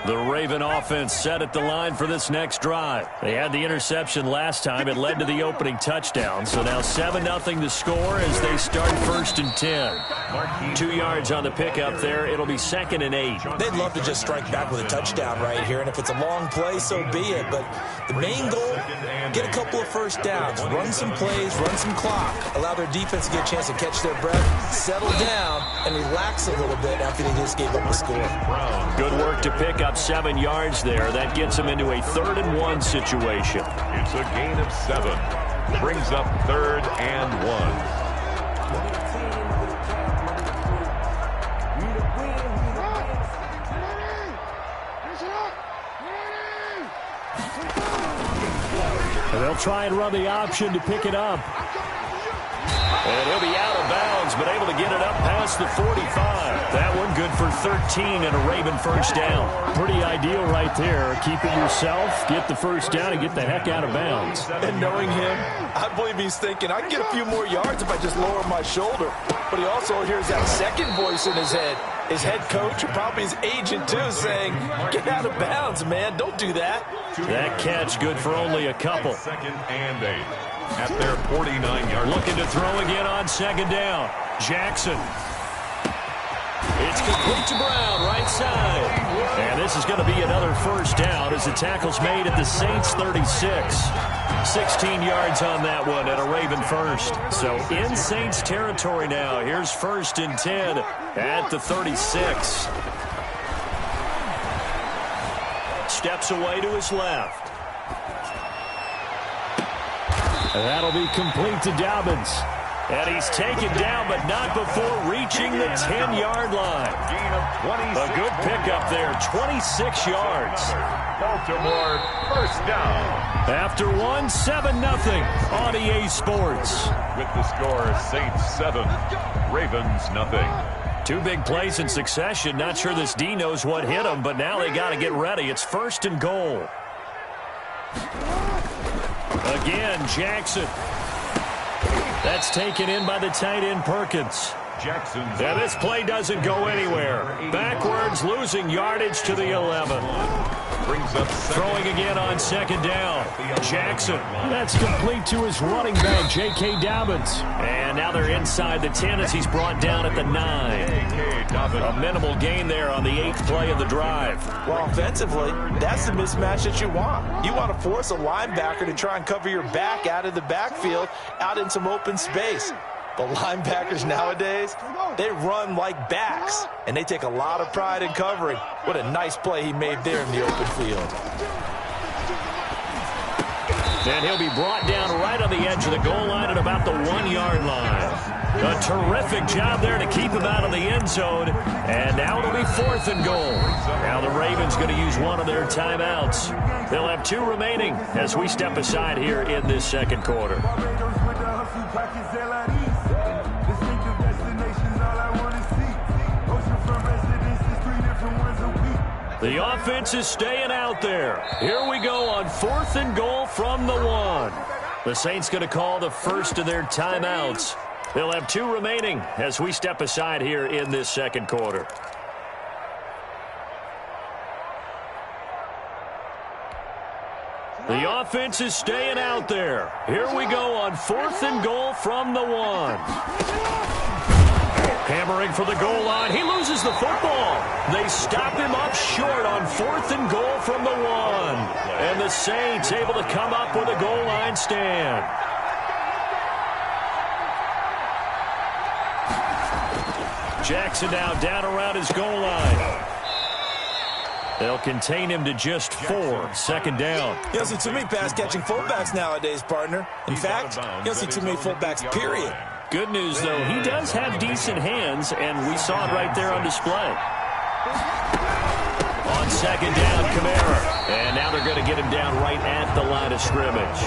The Raven offense set at the line for this next drive. They had the interception last time. It led to the opening touchdown. So now 7-0 to score as they start 1st and 10. 2 yards on the pickup there. It'll be 2nd and 8. They'd love to just strike back with a touchdown right here, and if it's a long play, so be it. But the main goal, get a couple of first downs, run some plays, run some clock, allow their defense to get a chance to catch their breath, settle down, and relax a little bit after they just gave up a score. Good work to pick up 7 yards there. That gets them into a 3rd and 1 situation. It's a gain of 7. Brings up 3rd and 1. They'll try and run the option to pick it up. And he'll be out of bounds, but able to get it up past the 45. That one good for 13 and a Raven first down. Pretty ideal right there. Keep it yourself, get the first down, and get the heck out of bounds. And knowing him, I believe he's thinking, I can get a few more yards if I just lower my shoulder. But he also hears that second voice in his head. His head coach, or probably his agent too, saying, get out of bounds, man. Don't do that. That catch good for only a couple. 2nd and 8. At their 49-yard. Looking to throw again on 2nd down. Jackson. It's complete to Brown, right side. And this is going to be another first down as the tackle's made at the Saints 36. 16 yards on that one and a Raven first. So in Saints territory now. Here's 1st and 10 at the 36. Steps away to his left. And that'll be complete to Dobbins. And he's taken down, but not before reaching the 10-yard line. A good pickup there, 26 yards. Baltimore first down. After 7-0 on EA Sports. With the score, Saints 7, Ravens nothing. 2 big plays in succession. Not sure this D knows what hit him, but now they got to get ready. It's 1st and goal. Again, Jackson. That's taken in by the tight end Perkins. Jackson. And this play doesn't go anywhere. Backwards, losing yardage to the 11. Brings up throwing again on 2nd down. Jackson. That's complete to his running back, J.K. Dobbins. And now they're inside the 10 as he's brought down at the 9. A minimal gain there on the 8th play of the drive. Well, offensively, that's the mismatch that you want. You want to force a linebacker to try and cover your back out of the backfield, out in some open space. But linebackers nowadays, they run like backs, and they take a lot of pride in covering. What a nice play he made there in the open field. And he'll be brought down right on the edge of the goal line at about the 1-yard line. A terrific job there to keep him out of the end zone. And now it'll be 4th and goal. Now the Ravens going to use one of their timeouts. They'll have 2 remaining as we step aside here in this 2nd quarter. The offense is staying out there. Here we go on 4th and goal from the 1. The Saints going to call the first of their timeouts. They'll have 2 remaining as we step aside here in this 2nd quarter. The offense is staying out there. Here we go on 4th and goal from the 1. Hammering for the goal line. He loses the football. They stop him up short on 4th and goal from the 1. And the Saints able to come up with a goal line stand. Jackson now down around his goal line. They'll contain him to just 4. 2nd down. You don't see too many pass-catching fullbacks nowadays, partner. In fact, you don't see too many fullbacks, period. Good news, though, he does have decent hands, and we saw it right there on display. On 2nd down, Kamara. And now they're going to get him down right at the line of scrimmage.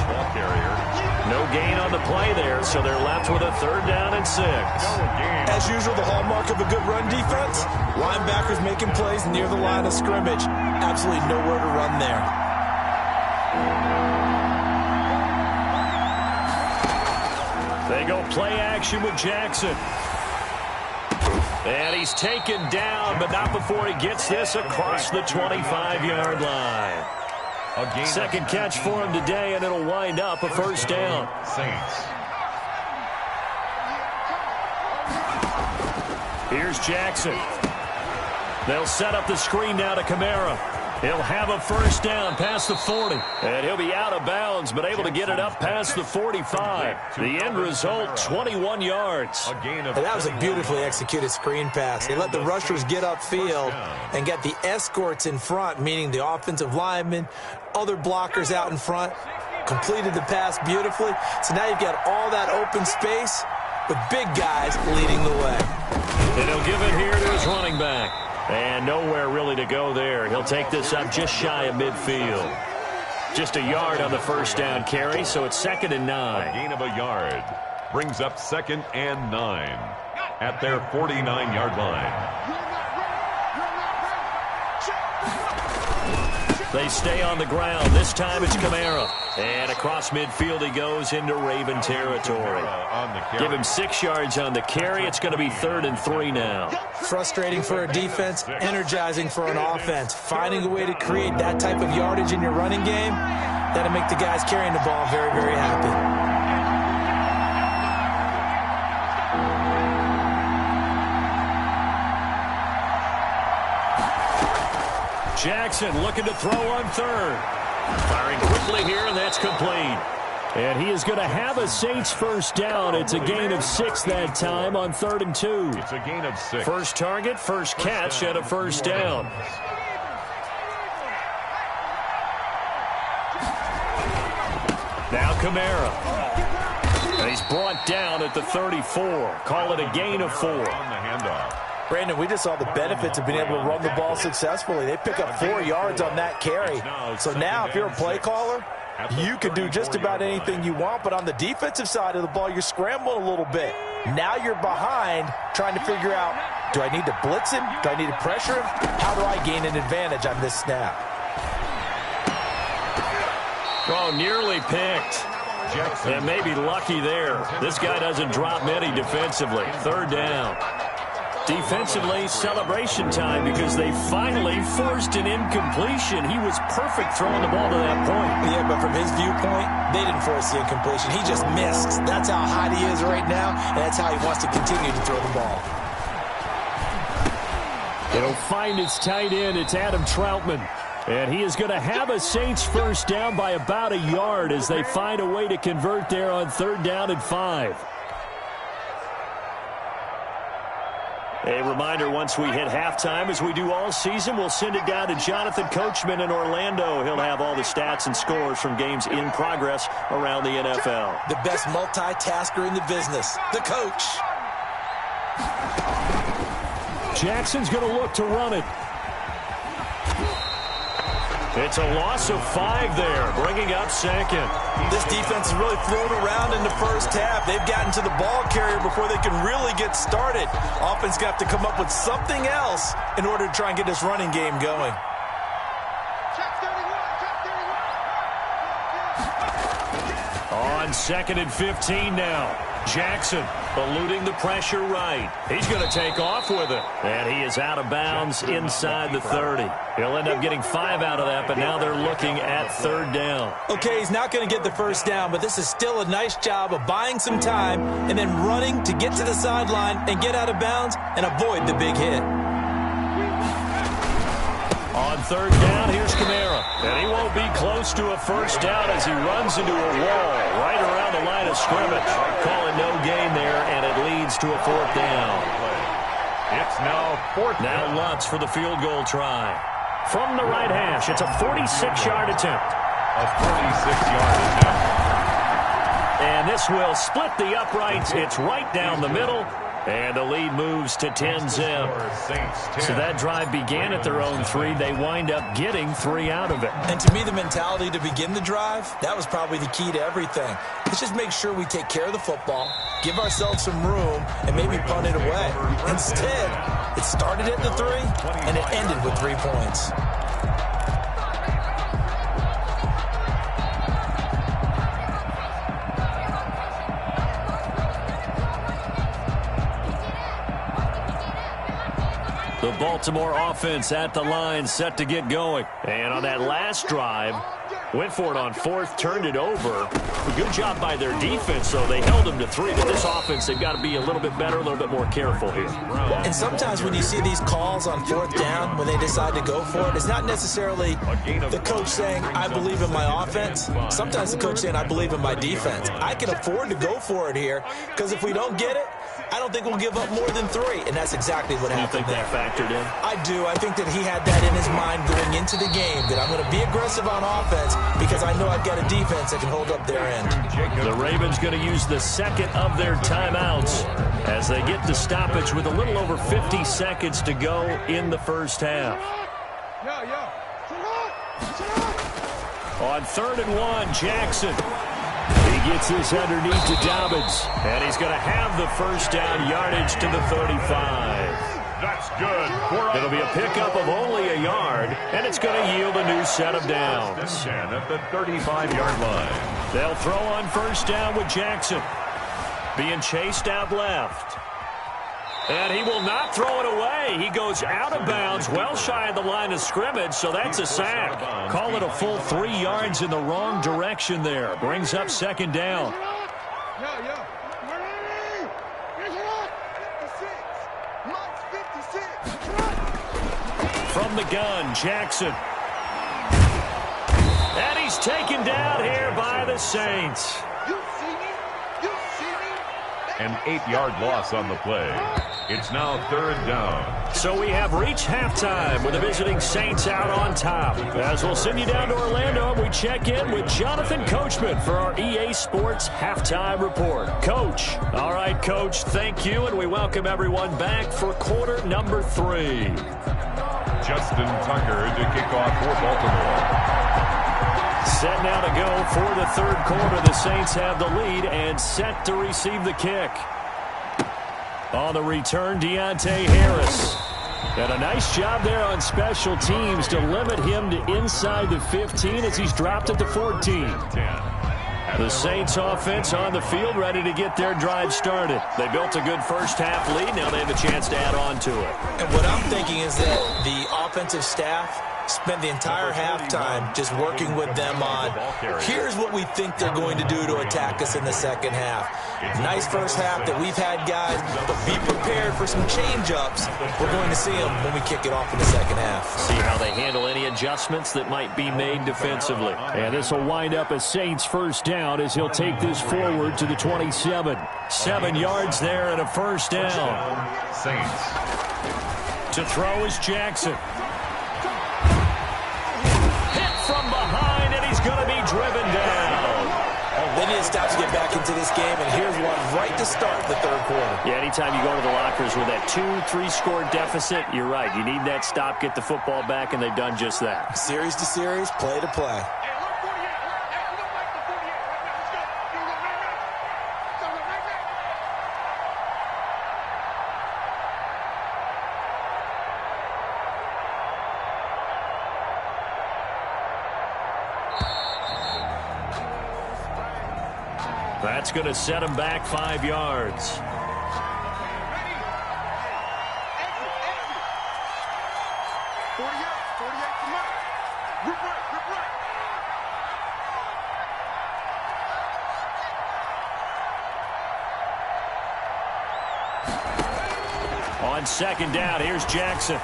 No gain on the play there, so they're left with a 3rd down and 6. As usual, the hallmark of a good run defense, linebackers making plays near the line of scrimmage. Absolutely nowhere to run there. They go play action with Jackson. And he's taken down, but not before he gets this across the 25-yard line. Second catch for him today, and it'll wind up a first down. Saints. Here's Jackson. They'll set up the screen now to Kamara. He'll have a first down past the 40. And he'll be out of bounds, but able to get it up past the 45. The end result, 21 yards. And that was a beautifully executed screen pass. They let the rushers get upfield and get the escorts in front, meaning the offensive linemen, other blockers out in front. Completed the pass beautifully. So now you've got all that open space with big guys leading the way. And he'll give it here to his running back. And nowhere really to go there. He'll take this up just shy of midfield. Just a yard on the first down carry, so it's 2nd and 9. A gain of a yard brings up 2nd and 9 at their 49-yard line. They stay on the ground. This time it's Kamara. And across midfield he goes into Raven territory. Give him 6 yards on the carry. It's going to be 3rd and 3 now. Frustrating for a defense, energizing for an offense. Finding a way to create that type of yardage in your running game, that'll make the guys carrying the ball very, very happy. Jackson looking to throw on 3rd. Firing quickly here, and that's complete. And he is going to have a Saints first down. It's a gain of 6 that time on 3rd and 2. It's a gain of 6. First target, first catch, and a first down. Now Kamara. And he's brought down at the 34. Call it a gain of 4. On the handoff. Brandon, we just saw the benefits of being able to run the ball successfully. They pick up 4 yards on that carry. So now if you're a play caller, you can do just about anything you want. But on the defensive side of the ball, you're scrambling a little bit. Now you're behind trying to figure out, do I need to blitz him? Do I need to pressure him? How do I gain an advantage on this snap? Oh, nearly picked. And maybe lucky there. This guy doesn't drop many defensively. 3rd down. Defensively, celebration time because they finally forced an incompletion. He was perfect throwing the ball to that point. Yeah, but from his viewpoint, they didn't force the incompletion. He just missed. That's how hot he is right now, and that's how he wants to continue to throw the ball. It'll find its tight end. It's Adam Troutman. And he is going to have a Saints first down by about a yard as they find a way to convert there on 3rd down and 5. A reminder, once we hit halftime, as we do all season, we'll send it down to Jonathan Coachman in Orlando. He'll have all the stats and scores from games in progress around the NFL. The best multitasker in the business, the coach. Jackson's going to look to run it. It's a loss of 5 there, bringing up 2nd. This defense has really thrown around in the first half. They've gotten to the ball carrier before they can really get started. Offense got to come up with something else in order to try and get this running game going. On 2nd and 15 now. Jackson eluding the pressure right. He's going to take off with it. And he is out of bounds inside the 30. He'll end up getting 5 out of that, but now they're looking at 3rd down. Okay, he's not going to get the first down, but this is still a nice job of buying some time and then running to get to the sideline and get out of bounds and avoid the big hit. On 3rd down, here's Kamara. And he won't be close to a first down as he runs into a wall right around the line of scrimmage. Calling no gain there, and it leads to a 4th down. It's now 4th down. Now Lutz for the field goal try. From the right hash, it's a 46-yard attempt. A 46-yard attempt. And this will split the uprights. It's right down the middle. And the lead moves to 10-0. So that drive began at their own 3. They wind up getting 3 out of it. And to me, the mentality to begin the drive, that was probably the key to everything. Let's just make sure we take care of the football, give ourselves some room, and maybe punt it away. Instead, it started at the 3, and it ended with 3 points. Baltimore offense at the line, set to get going. And on that last drive, went for it on fourth, turned it over. Good job by their defense, though. They held them to 3, but this offense, they've got to be a little bit better, a little bit more careful here. And sometimes when you see these calls on fourth down, when they decide to go for it, it's not necessarily the coach saying, I believe in my offense. Sometimes the coach saying, I believe in my defense. I can afford to go for it here, because if we don't get it, I don't think we'll give up more than 3, and that's exactly what happened there. You think that factored in? I do. I think that he had that in his mind going into the game, that I'm going to be aggressive on offense because I know I've got a defense that can hold up their end. The Ravens going to use the second of their timeouts as they get the stoppage with a little over 50 seconds to go in the first half. On 3rd and 1, Jackson. He gets this underneath to Dobbins, and he's going to have the first down yardage to the 35. That's good. It'll be a pickup of only a yard, and it's going to yield a new set of downs. 10 at the 35-yard line. They'll throw on first down with Jackson. Being chased out left. And he will not throw it away. He goes out of bounds, well shy of the line of scrimmage, so that's a sack. Call it a full 3 yards in the wrong direction there. Brings up second down. From the gun, Jackson. And he's taken down here by the Saints. An 8-yard loss on the play. It's now 3rd down. So we have reached halftime with the visiting Saints out on top. As we'll send you down to Orlando, we check in with Jonathan Coachman for our EA Sports Halftime Report. Coach. All right, Coach, thank you, and we welcome everyone back for quarter number 3. Justin Tucker to kick off for Baltimore. Set now to go for the 3rd quarter. The Saints have the lead and set to receive the kick. On the return, Deontay Harris. And a nice job there on special teams to limit him to inside the 15 as he's dropped it to 14. The Saints offense on the field ready to get their drive started. They built a good first half lead. Now they have a chance to add on to it. And what I'm thinking is that the offensive staff spent the entire halftime just working with them on, here's what we think they're going to do to attack us in the second half. Nice first half that we've had, guys, but be prepared for some change-ups. We're going to see them when we kick it off in the second half. See how they handle any adjustments that might be made defensively. And this will wind up a Saints first down as he'll take this forward to the 27. 7 yards there and a first down. Saints. To throw is Jackson. From behind, and he's going to be driven down. They need to stop to get back into this game, and here's one right to start the 3rd quarter. Yeah, anytime you go to the lockers with that 2-3 score deficit, you're right. You need that stop, get the football back, and they've done just that. Series to series, play to play. That's going to set him back 5 yards. On second down, here's Jackson.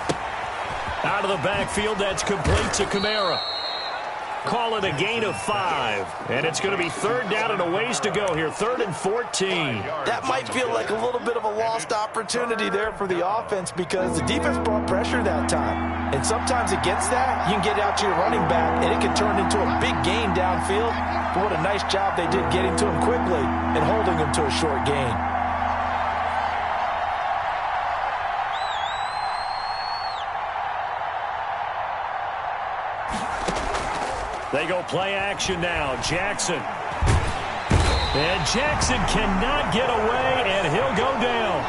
Out of the backfield, that's complete to Kamara. Call it a gain of 5. And it's going to be 3rd down and a ways to go here. 3rd and 14. That might feel like a little bit of a lost opportunity there for the offense because the defense brought pressure that time. And sometimes against that, you can get out to your running back, and it can turn into a big gain downfield. But what a nice job they did getting to him quickly and holding him to a short gain. They go play action now. Jackson. And Jackson cannot get away, and he'll go down.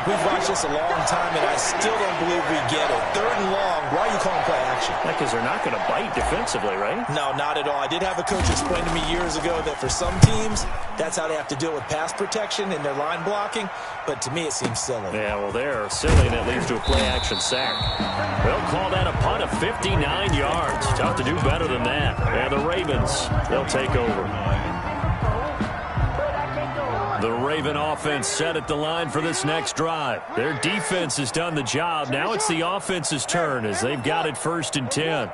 We've watched this a long time, and I still don't believe we get it. 3rd and long. Why are you calling play action? Because they're not going to bite defensively, right? No, not at all. I did have a coach explain to me years ago that for some teams, that's how they have to deal with pass protection in their line blocking. But to me, it seems silly. Yeah, well, they're silly, and it leads to a play-action sack. They'll call that a punt of 59 yards. Tough to do better than that. And the Ravens, they'll take over. The Raven offense set at the line for this next drive. Their defense has done the job. Now it's the offense's turn as they've got it 1st and 10.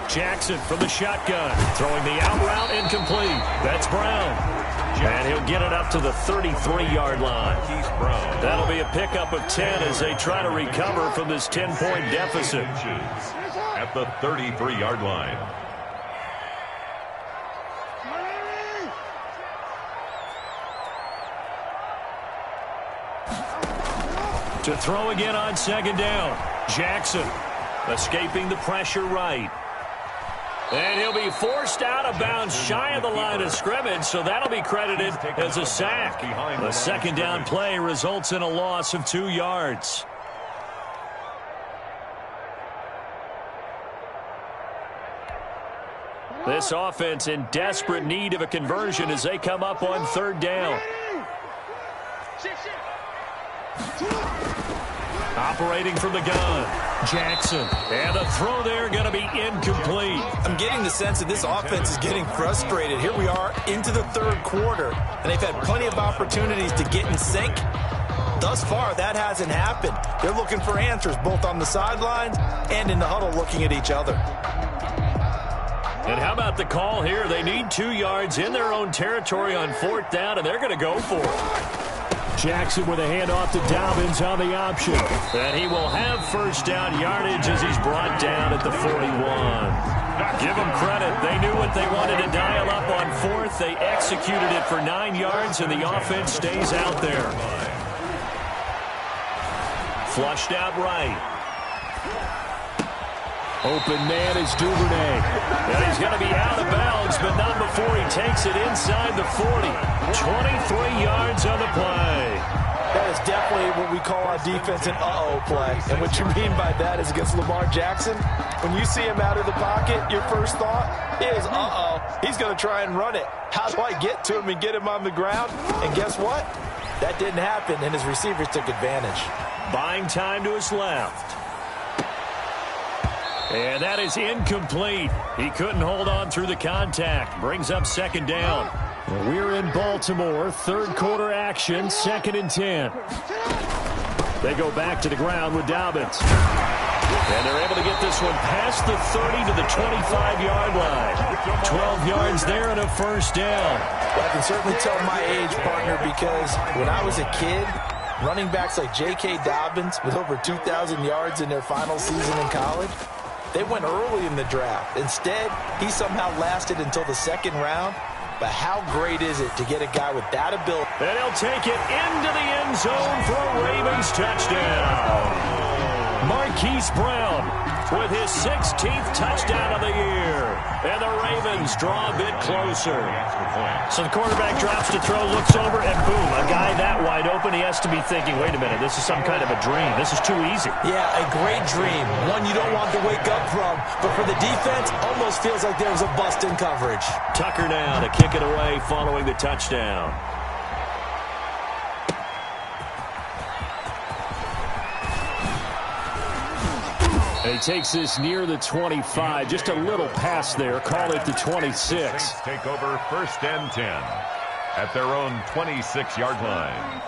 Jackson from the shotgun, throwing the out route incomplete. That's Brown. And he'll get it up to the 33-yard line. That'll be a pickup of 10 as they try to recover from this 10-point deficit. At the 33-yard line. To throw again on 2nd down. Jackson escaping the pressure right. And he'll be forced out of bounds shy of the line of scrimmage, so that'll be credited as a sack. The 2nd down play results in a loss of 2 yards. This offense in desperate need of a conversion as they come up on 3rd down. Operating from the gun, Jackson. And the throw there going to be incomplete. I'm getting the sense that this offense is getting frustrated. Here we are into the 3rd quarter, and they've had plenty of opportunities to get in sync. Thus far, that hasn't happened. They're looking for answers both on the sidelines and in the huddle looking at each other. And how about the call here? They need 2 yards in their own territory on 4th down, and they're going to go for it. Jackson with a handoff to Dobbins on the option. And he will have 1st down yardage as he's brought down at the 41. Give them credit. They knew what they wanted to dial up on 4th. They executed it for 9 yards, and the offense stays out there. Flushed out right. Open man is Duvernay. And he's going to be out of bounds, but not before he takes it inside the 40. 23 yards on the play. That is definitely what we call on defense an uh-oh play. And what you mean by that is against Lamar Jackson, when you see him out of the pocket, your first thought is, uh-oh, he's going to try and run it. How do I get to him and get him on the ground? And guess what? That didn't happen, and his receivers took advantage. Buying time to his left. And that is incomplete. He couldn't hold on through the contact. Brings up 2nd down. We're in Baltimore. 3rd quarter action. 2nd and 10. They go back to the ground with Dobbins. And they're able to get this one past the 30 to the 25-yard line. 12 yards there and a 1st down. Well, I can certainly tell my age, partner, because when I was a kid, running backs like J.K. Dobbins with over 2,000 yards in their final season in college, they went early in the draft. Instead, he somehow lasted until the 2nd round. But how great is it to get a guy with that ability? And he'll take it into the end zone for a Ravens touchdown. Marquise Brown with his 16th touchdown of the year. And the Ravens draw a bit closer. So the quarterback drops to throw, looks over, and boom, a guy that wide open, he has to be thinking, wait a minute, this is some kind of a dream. This is too easy. Yeah, a great dream. One you don't want to wake up from. But for the defense, almost feels like there was a bust in coverage. Tucker now to kick it away following the touchdown. And he takes this near the 25, just a little pass there. Call it the 26. Take over 1st and 10 at their own 26-yard line.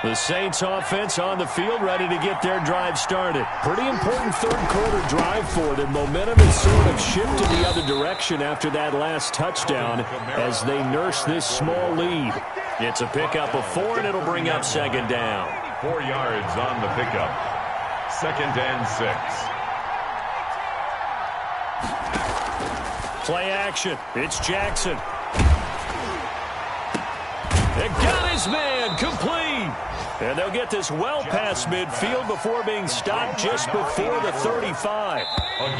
The The Saints offense on the field, ready to get their drive started. Pretty important third-quarter drive for them. Momentum has sort of shifted the other direction after that last touchdown as they nurse this small lead. It's a pickup of 4, and it'll bring up second down. 4 yards on the pickup. 2nd and 6. Play action. It's Jackson. It got his man complete. And they'll get this well past midfield before being stopped just before the 35.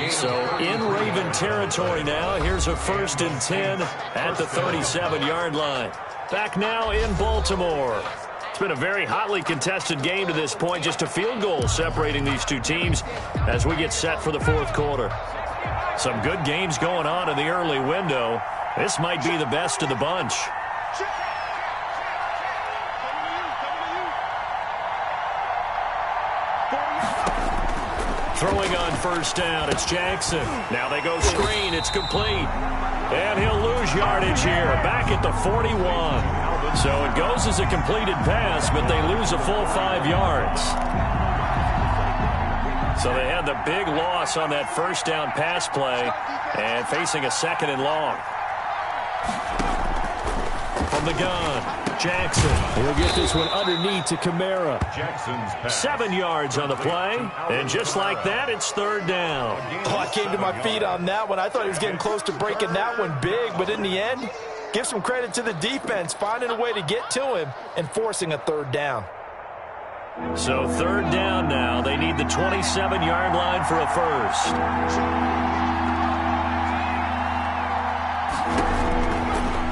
So in Raven territory now. Here's a 1st and 10 at the 37-yard line. Back now in Baltimore. It's been a very hotly contested game to this point. Just a field goal separating these two teams as we get set for the fourth quarter. Some good games going on in the early window. This might be the best of the bunch. Throwing on 1st down, it's Jackson. Now they go screen, it's complete. And he'll lose yardage here, back at the 41. So it goes as a completed pass, but they lose a full 5 yards. So they had the big loss on that 1st down pass play and facing a 2nd and long. From the gun, Jackson. He'll get this one underneath to Kamara. Jackson's pass. 7 yards on the play. And just like that, it's 3rd down. Oh, I came to my feet on that one. I thought he was getting close to breaking that one big, but in the end, give some credit to the defense, finding a way to get to him and forcing a 3rd down. So 3rd down now. They need the 27-yard line for a first.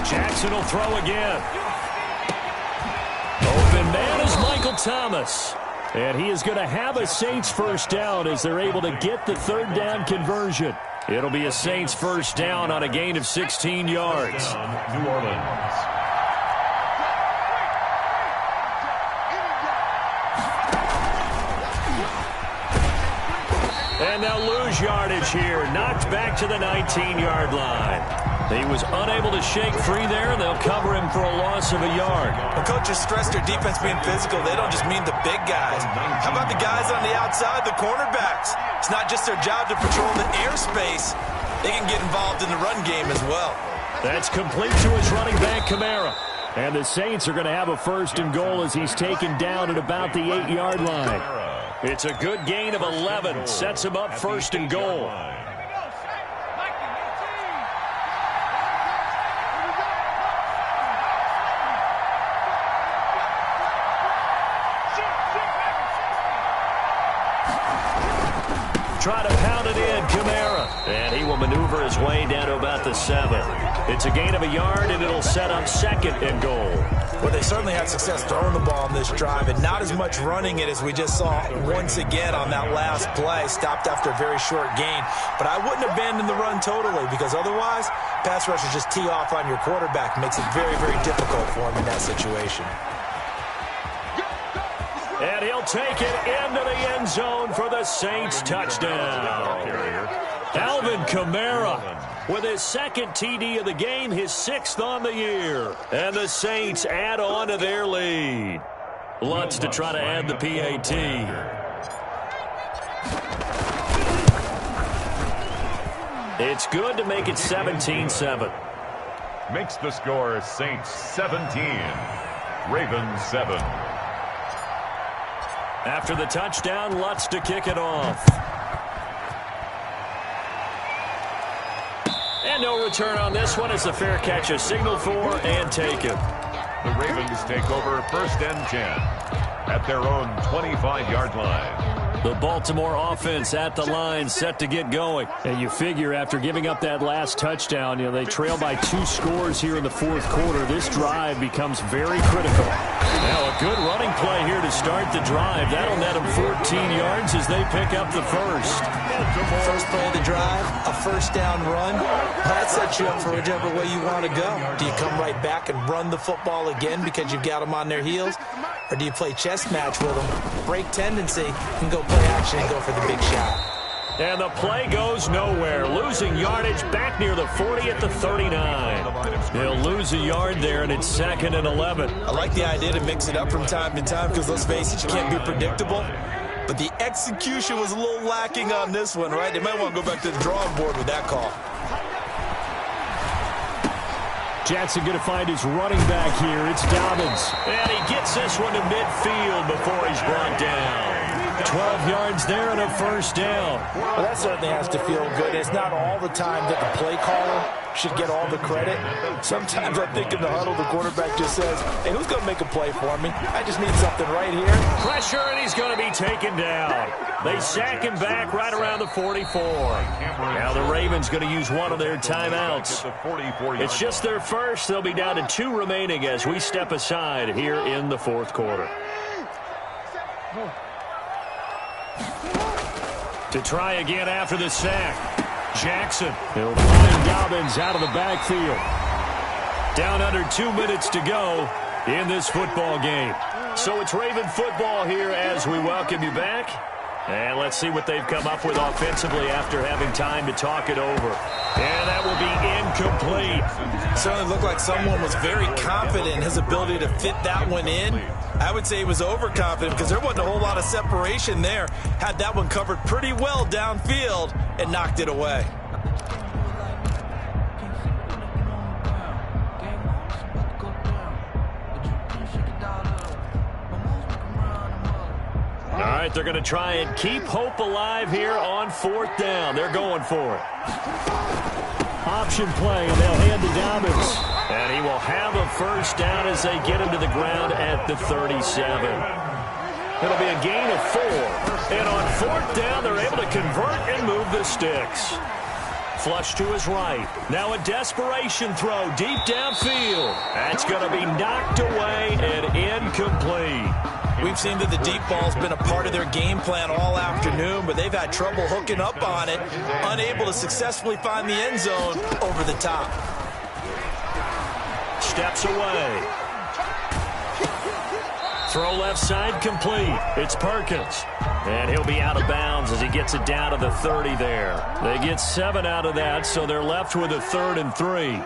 Jackson will throw again. Open man is Michael Thomas. And he is going to have a Saints 1st down as they're able to get the 3rd down conversion. It'll be a Saints 1st down on a gain of 16 yards. New Orleans. And they'll lose yardage here. Knocked back to the 19-yard line. He was unable to shake free there. They'll cover him for a loss of a yard. The coaches stress their defense being physical. They don't just mean the big guys. How about the guys on the outside, the cornerbacks? It's not just their job to patrol the airspace. They can get involved in the run game as well. That's complete to his running back, Kamara. And the Saints are going to have a 1st and goal as he's taken down at about the 8-yard line. It's a good gain of 11. Sets him up 1st and goal. Try to pound it in, Kamara. And he will maneuver his way down to about the 7. It's a gain of a yard, and it'll set up 2nd and goal. Well, they certainly had success throwing the ball on this drive, and not as much running it as we just saw once again on that last play. Stopped after a very short gain. But I wouldn't abandon the run totally, because otherwise, pass rushers just tee off on your quarterback. Makes it very, very difficult for him in that situation. And he'll take it into the end zone for the Saints touchdown. Alvin Kamara with his 2nd TD of the game, his 6th on the year. And the Saints add on to their lead. Lutz to try to add the PAT. It's good to make it 17-7. Makes the score Saints 17, Ravens 7. After the touchdown, Lutz to kick it off. And no return on this one as the fair catch is signaled for and taken. The Ravens take over 1st and 10 at their own 25-yard line. The Baltimore offense at the line, set to get going. And you figure after giving up that last touchdown, they trail by 2 scores here in the fourth quarter. This drive becomes very critical. Now a good running play here to start the drive. That'll net them 14 yards as they pick up the first. First play of the drive, a 1st down run. That sets you up for whichever way you want to go. Do you come right back and run the football again because you've got them on their heels? Or do you play chess match with them, break tendency, and go play action and go for the big shot? And the play goes nowhere. Losing yardage back near the 40 at the 39. They'll lose a yard there, and it's 2nd and 11. I like the idea to mix it up from time to time because, let's face it, you can't be predictable. But the execution was a little lacking on this one, right? They might want to go back to the drawing board with that call. Jackson going to find his running back here. It's Dobbins. And he gets this one to midfield before he's brought down. 12 yards there and a first down. Well, that certainly has to feel good. It's not all the time that the play caller should get all the credit. Sometimes I think in the huddle, the quarterback just says, hey, who's going to make a play for me? I just need something right here. Pressure, and he's going to be taken down. They sack him back right around the 44. Now the Ravens going to use one of their timeouts. It's just their first. They'll be down to 2 remaining as we step aside here in the 4th quarter. To try again after the sack. Jackson. He'll find Dobbins out of the backfield. Down under 2 minutes to go in this football game. So it's Raven football here as we welcome you back. And let's see what they've come up with offensively after having time to talk it over. And that will be incomplete. Certainly looked like someone was very confident in his ability to fit that one in. I would say he was overconfident because there wasn't a whole lot of separation there. Had that one covered pretty well downfield and knocked it away. All right, they're going to try and keep hope alive here on 4th down. They're going for it. Option play, and they'll hand to Dobbins. And he will have a first down as they get him to the ground at the 37. It'll be a gain of 4. And on 4th down, they're able to convert and move the sticks. Flush to his right. Now a desperation throw deep downfield. That's going to be knocked away and incomplete. We've seen that the deep ball's been a part of their game plan all afternoon, but they've had trouble hooking up on it, unable to successfully find the end zone over the top. Steps away. Throw left side complete. It's Perkins. And he'll be out of bounds as he gets it down to the 30 there. They get 7 out of that, so they're left with a 3rd and 3.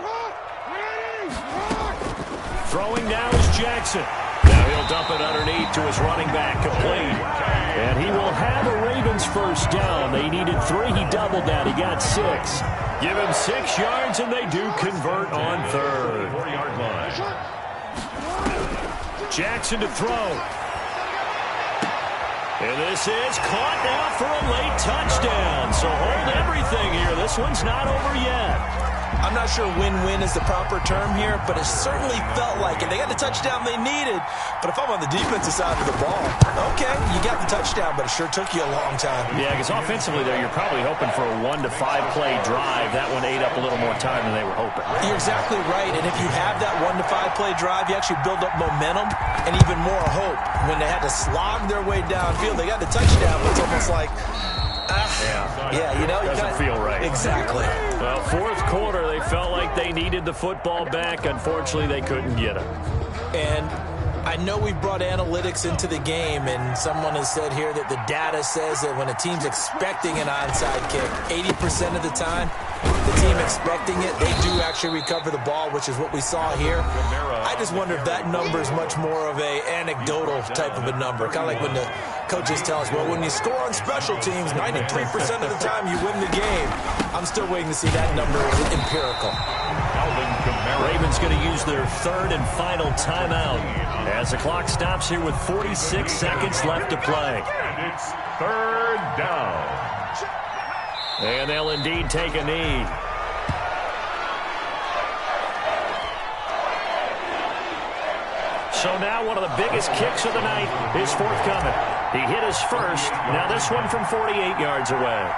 Throwing now is Jackson. Now he'll dump it underneath to his running back, complete. And he will have a Ravens first down. They needed 3. He doubled that. He got 6. Give him 6 yards, and they do convert on 3rd. 4-yard line. Jackson to throw. And this is caught now for a late touchdown. So hold everything here. This one's not over yet. I'm not sure win-win is the proper term here, but it certainly felt like it. They got the touchdown they needed, but if I'm on the defensive side of the ball, okay, you got the touchdown, but it sure took you a long time. Yeah, because offensively there, you're probably hoping for a 1 to 5 play drive. That one ate up a little more time than they were hoping. You're exactly right, and if you have that 1 to 5 play drive, you actually build up momentum and even more hope. When they had to slog their way downfield, they got the touchdown, but it's almost like, yeah, you know, doesn't feel right. Exactly. Well, 4th quarter, they felt like they needed the football back. Unfortunately, they couldn't get it. And I know we've brought analytics into the game, and someone has said here that the data says that when a team's expecting an onside kick, 80% of the time, the team expecting it, they do actually recover the ball, which is what we saw here. I just wonder if that number is much more of a anecdotal type of a number. Kind of like when the coaches tell us, well, when you score on special teams, 93% of the time you win the game. I'm still waiting to see that number empirical. Ravens going to use their 3rd and final timeout as the clock stops here with 46 seconds left to play. And it's 3rd down. And they'll indeed take a knee. So now one of the biggest kicks of the night is forthcoming. He hit his first. Now this one from 48 yards away.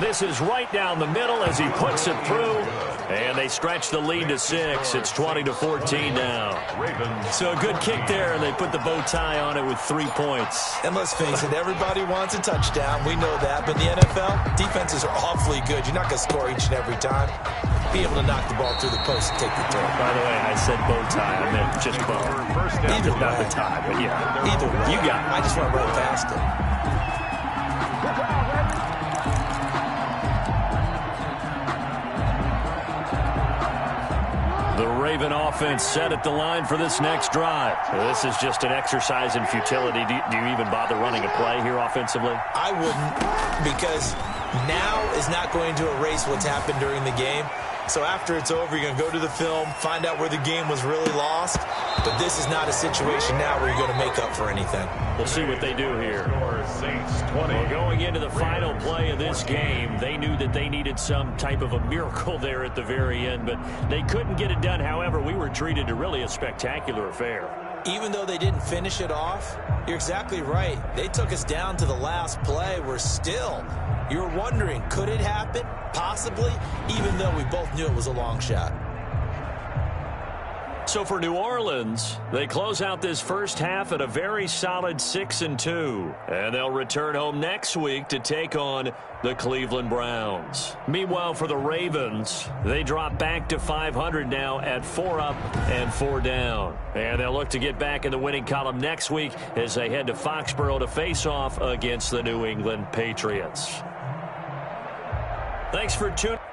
And this is right down the middle as he puts it through. And they stretch the lead to 6. It's 20-14 now. So a good kick there, and they put the bow tie on it with 3 points. And let's face it, everybody wants a touchdown. We know that. But in the NFL, defenses are awfully good. You're not going to score each and every time. Be able to knock the ball through the post and take the turn. By the way, I said bow tie. I meant just bow. Either not way. the tie, but yeah. Either way. You got it. I just went right past it. The Raven offense set at the line for this next drive. This is just an exercise in futility. Do you even bother running a play here offensively? I wouldn't, because now is not going to erase what's happened during the game. So after it's over, you're going to go to the film, find out where the game was really lost. But this is not a situation now where you're going to make up for anything. We'll see what they do here. Well, going into the final play of this game, they knew that they needed some type of a miracle there at the very end, but they couldn't get it done. However, we were treated to really a spectacular affair. Even though they didn't finish it off, you're exactly right. They took us down to the last play. We're still, you're wondering, could it happen? Possibly, even though we both knew it was a long shot. So for New Orleans, they close out this first half at a very solid 6-2. And they'll return home next week to take on the Cleveland Browns. Meanwhile, for the Ravens, they drop back to 500 now at 4 up and 4 down. And they'll look to get back in the winning column next week as they head to Foxborough to face off against the New England Patriots. Thanks for tuning in.